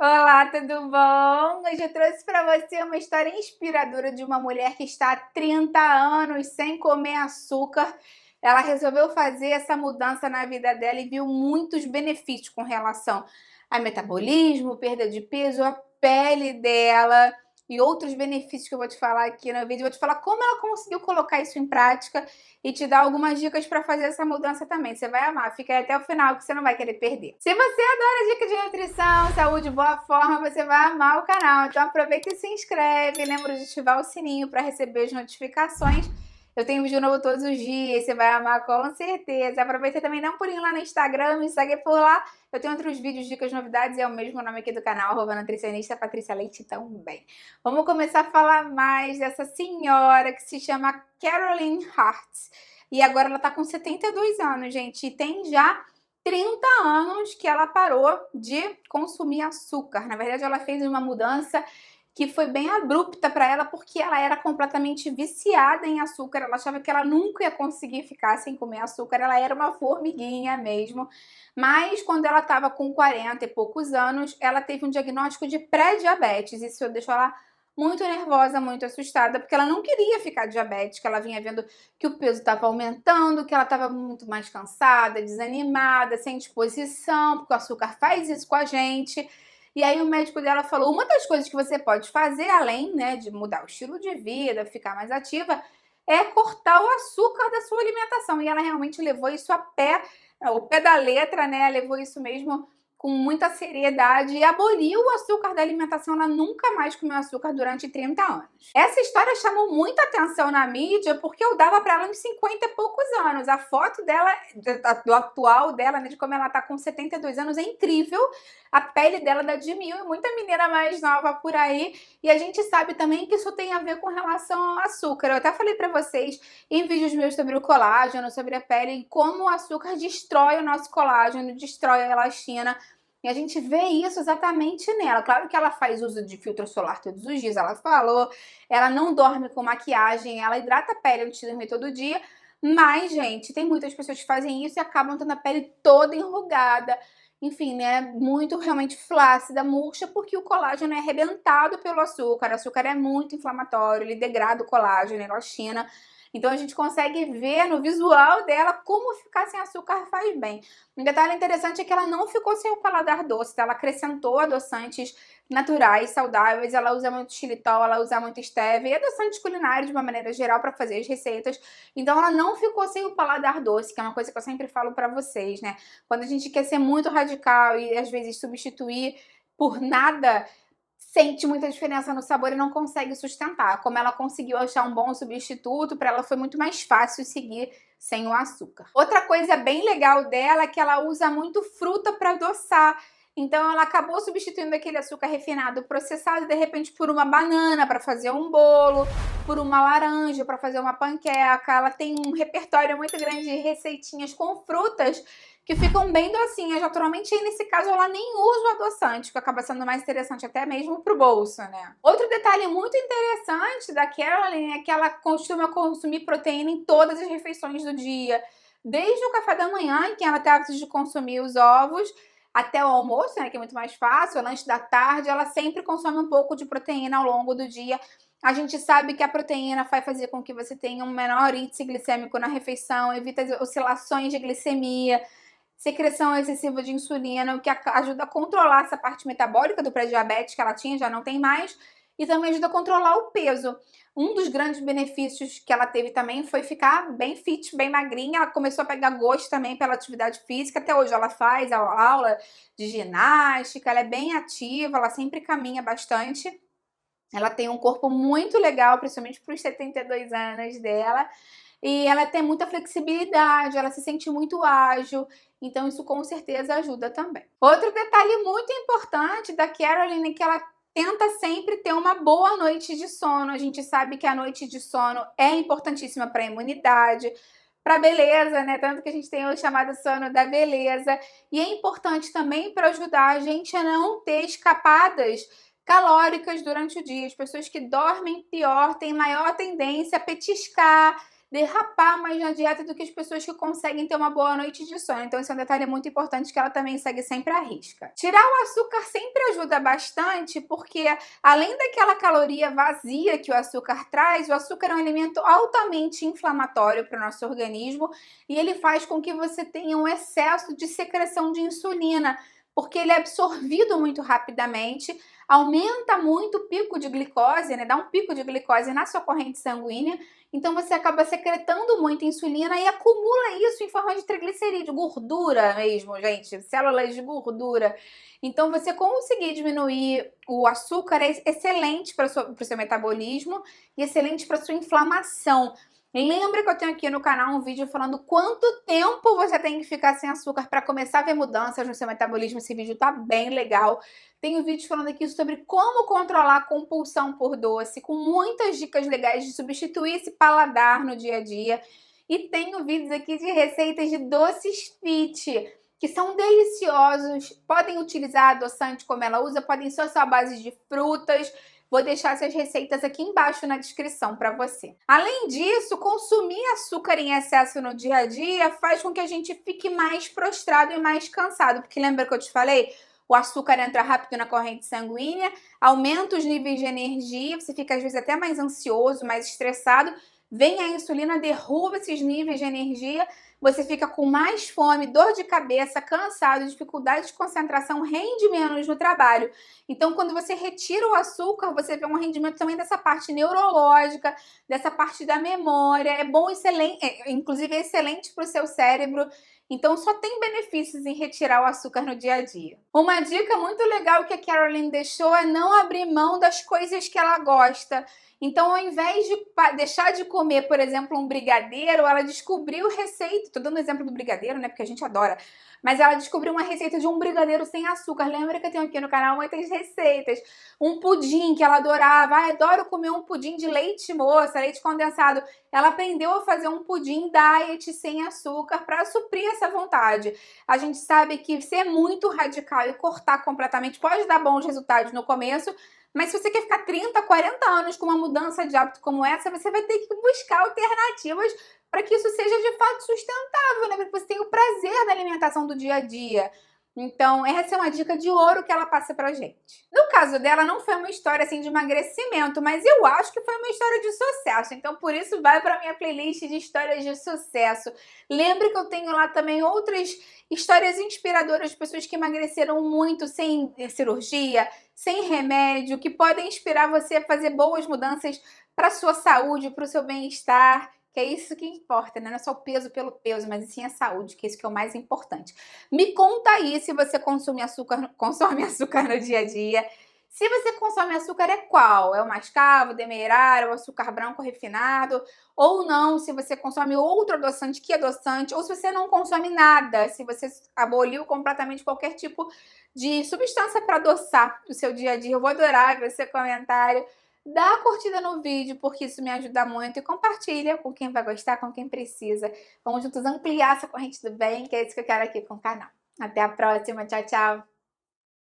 Olá, tudo bom? Hoje eu trouxe para você uma história inspiradora de uma mulher que está há 30 anos sem comer açúcar. Ela resolveu fazer essa mudança na vida dela e viu muitos benefícios com relação a metabolismo, perda de peso, a pele dela e outros benefícios que eu vou te falar aqui no vídeo. Eu vou te falar como ela conseguiu colocar isso em prática e te dar algumas dicas para fazer essa mudança também. Você vai amar, fica aí até o final que você não vai querer perder. Se você adora dica de nutrição, saúde, boa forma, você vai amar o canal. Então aproveita e se inscreve. Lembra de ativar o sininho para receber as notificações. Eu tenho vídeo novo todos os dias, você vai amar com certeza. Aproveita também, dá um pulinho lá no Instagram, me segue por lá. Eu tenho outros vídeos, dicas, novidades, é o mesmo nome aqui do canal, Nutricionista Patrícia Leite também. Vamos começar a falar mais dessa senhora que se chama Caroline Hart. E agora ela tá com 72 anos, gente, e tem já 30 anos que ela parou de consumir açúcar. Na verdade, ela fez uma mudança que foi bem abrupta para ela, porque ela era completamente viciada em açúcar. Ela achava que ela nunca ia conseguir ficar sem comer açúcar. Ela era uma formiguinha mesmo. Mas quando ela estava com 40 e poucos anos, ela teve um diagnóstico de pré-diabetes. Isso deixou ela muito nervosa, muito assustada, porque ela não queria ficar diabética. Ela vinha vendo que o peso estava aumentando, que ela estava muito mais cansada, desanimada, sem disposição, porque o açúcar faz isso com a gente. E aí o médico dela falou, uma das coisas que você pode fazer, além, né, de mudar o estilo de vida, ficar mais ativa, é cortar o açúcar da sua alimentação. E ela realmente levou isso a pé, o pé da letra, né, levou isso mesmo com muita seriedade e aboliu o açúcar da alimentação. Ela nunca mais comeu açúcar durante 30 anos. Essa história chamou muita atenção na mídia porque eu dava para ela uns 50 e poucos anos. A foto dela, do atual dela, né, de como ela tá com 72 anos, é incrível. A pele dela dá de mil e muita menina mais nova por aí. E a gente sabe também que isso tem a ver com relação ao açúcar. Eu até falei para vocês em vídeos meus sobre o colágeno, sobre a pele, e como o açúcar destrói o nosso colágeno, destrói a elastina. E a gente vê isso exatamente nela. Claro que ela faz uso de filtro solar todos os dias, ela falou. Ela não dorme com maquiagem, ela hidrata a pele antes de dormir todo dia. Mas, gente, tem muitas pessoas que fazem isso e acabam tendo a pele toda enrugada. Enfim, né, muito realmente flácida, murcha, porque o colágeno é arrebentado pelo açúcar. O açúcar é muito inflamatório, ele degrada o colágeno, a elastina. Então a gente consegue ver no visual dela como ficar sem açúcar faz bem. Um detalhe interessante é que ela não ficou sem o paladar doce, tá? Ela acrescentou adoçantes naturais, saudáveis, ela usa muito xilitol, ela usa muito stevia e adoçantes culinários de uma maneira geral para fazer as receitas. Então ela não ficou sem o paladar doce, que é uma coisa que eu sempre falo para vocês, né? Quando a gente quer ser muito radical e às vezes substituir por nada, sente muita diferença no sabor e não consegue sustentar. Como ela conseguiu achar um bom substituto, para ela foi muito mais fácil seguir sem o açúcar. Outra coisa bem legal dela é que ela usa muito fruta para adoçar. Então ela acabou substituindo aquele açúcar refinado processado de repente por uma banana para fazer um bolo, por uma laranja para fazer uma panqueca. Ela tem um repertório muito grande de receitinhas com frutas que ficam bem docinhas. Naturalmente, aí nesse caso, ela nem usa o adoçante, que acaba sendo mais interessante até mesmo pro bolso, né? Outro detalhe muito interessante da Caroline é que ela costuma consumir proteína em todas as refeições do dia. Desde o café da manhã, em que ela tem hábito de consumir os ovos, até o almoço, né, que é muito mais fácil, o lanche da tarde, ela sempre consome um pouco de proteína ao longo do dia. A gente sabe que a proteína vai fazer com que você tenha um menor índice glicêmico na refeição, evita as oscilações de glicemia, secreção excessiva de insulina, o que ajuda a controlar essa parte metabólica do pré-diabetes que ela tinha, já não tem mais, e também ajuda a controlar o peso. Um dos grandes benefícios que ela teve também foi ficar bem fit, bem magrinha. Ela começou a pegar gosto também pela atividade física. Até hoje ela faz aula de ginástica, ela é bem ativa, ela sempre caminha bastante. Ela tem um corpo muito legal, principalmente para os 72 anos dela. E ela tem muita flexibilidade, ela se sente muito ágil, então isso com certeza ajuda também. Outro detalhe muito importante da Caroline é que ela tenta sempre ter uma boa noite de sono. A gente sabe que a noite de sono é importantíssima para a imunidade, para a beleza, né? Tanto que a gente tem o chamado sono da beleza. E é importante também para ajudar a gente a não ter escapadas calóricas durante o dia. As pessoas que dormem pior têm maior tendência a petiscar, derrapar mais na dieta do que as pessoas que conseguem ter uma boa noite de sono. Então esse é um detalhe muito importante que ela também segue sempre à risca. Tirar o açúcar sempre ajuda bastante, porque além daquela caloria vazia que o açúcar traz, o açúcar é um alimento altamente inflamatório para o nosso organismo e ele faz com que você tenha um excesso de secreção de insulina, porque ele é absorvido muito rapidamente, aumenta muito o pico de glicose, né? Dá um pico de glicose na sua corrente sanguínea, então você acaba secretando muita insulina e acumula isso em forma de triglicerídeo, gordura mesmo, gente, células de gordura. Então você conseguir diminuir o açúcar é excelente para o seu metabolismo e excelente para a sua inflamação. Lembra que eu tenho aqui no canal um vídeo falando quanto tempo você tem que ficar sem açúcar para começar a ver mudanças no seu metabolismo. Esse vídeo tá bem legal. Tenho vídeos falando aqui sobre como controlar a compulsão por doce, com muitas dicas legais de substituir esse paladar no dia a dia. E tenho vídeos aqui de receitas de doces fit, que são deliciosos. Podem utilizar adoçante como ela usa, podem ser só à base de frutas. Vou deixar essas receitas aqui embaixo na descrição para você. Além disso, consumir açúcar em excesso no dia a dia faz com que a gente fique mais prostrado e mais cansado. Porque lembra que eu te falei? O açúcar entra rápido na corrente sanguínea, aumenta os níveis de energia, você fica às vezes até mais ansioso, mais estressado. Vem a insulina, derruba esses níveis de energia, você fica com mais fome, dor de cabeça, cansado, dificuldade de concentração, rende menos no trabalho. Então, quando você retira o açúcar, você vê um rendimento também dessa parte neurológica, dessa parte da memória. É bom, excelente, inclusive é excelente para o seu cérebro. Então, só tem benefícios em retirar o açúcar no dia a dia. Uma dica muito legal que a Caroline deixou é não abrir mão das coisas que ela gosta. Então, ao invés de deixar de comer, por exemplo, um brigadeiro, ela descobriu receita. Tô dando o exemplo do brigadeiro, né? Porque a gente adora. Mas ela descobriu uma receita de um brigadeiro sem açúcar. Lembra que eu tenho aqui no canal muitas receitas. Um pudim que ela adorava. Ah, adoro comer um pudim de leite moça, leite condensado. Ela aprendeu a fazer um pudim diet sem açúcar para suprir essa vontade. A gente sabe que ser muito radical e cortar completamente pode dar bons resultados no começo, mas se você quer ficar 30, 40 anos com uma mudança de hábito como essa, você vai ter que buscar alternativas para que isso seja de fato sustentável, né? Para que você tenha o prazer da alimentação do dia a dia. Então, essa é uma dica de ouro que ela passa pra gente. No caso dela, não foi uma história assim de emagrecimento, mas eu acho que foi uma história de sucesso. Então, por isso, vai pra minha playlist de histórias de sucesso. Lembre que eu tenho lá também outras histórias inspiradoras de pessoas que emagreceram muito sem cirurgia, sem remédio, que podem inspirar você a fazer boas mudanças para sua saúde, para o seu bem-estar. Que é isso que importa, né? Não é só o peso pelo peso, mas sim a saúde, que é isso que é o mais importante. Me conta aí se você consome açúcar no dia a dia. Se você consome açúcar, é qual? É o mascavo, o demerara, o açúcar branco refinado? Ou não, se você consome outro adoçante, que adoçante? Ou se você não consome nada, se você aboliu completamente qualquer tipo de substância para adoçar o seu dia a dia. Eu vou adorar ver seu comentário. Dá a curtida no vídeo, porque isso me ajuda muito. E compartilha com quem vai gostar, com quem precisa. Vamos juntos ampliar essa corrente do bem, que é isso que eu quero aqui com o canal. Até a próxima. Tchau, tchau.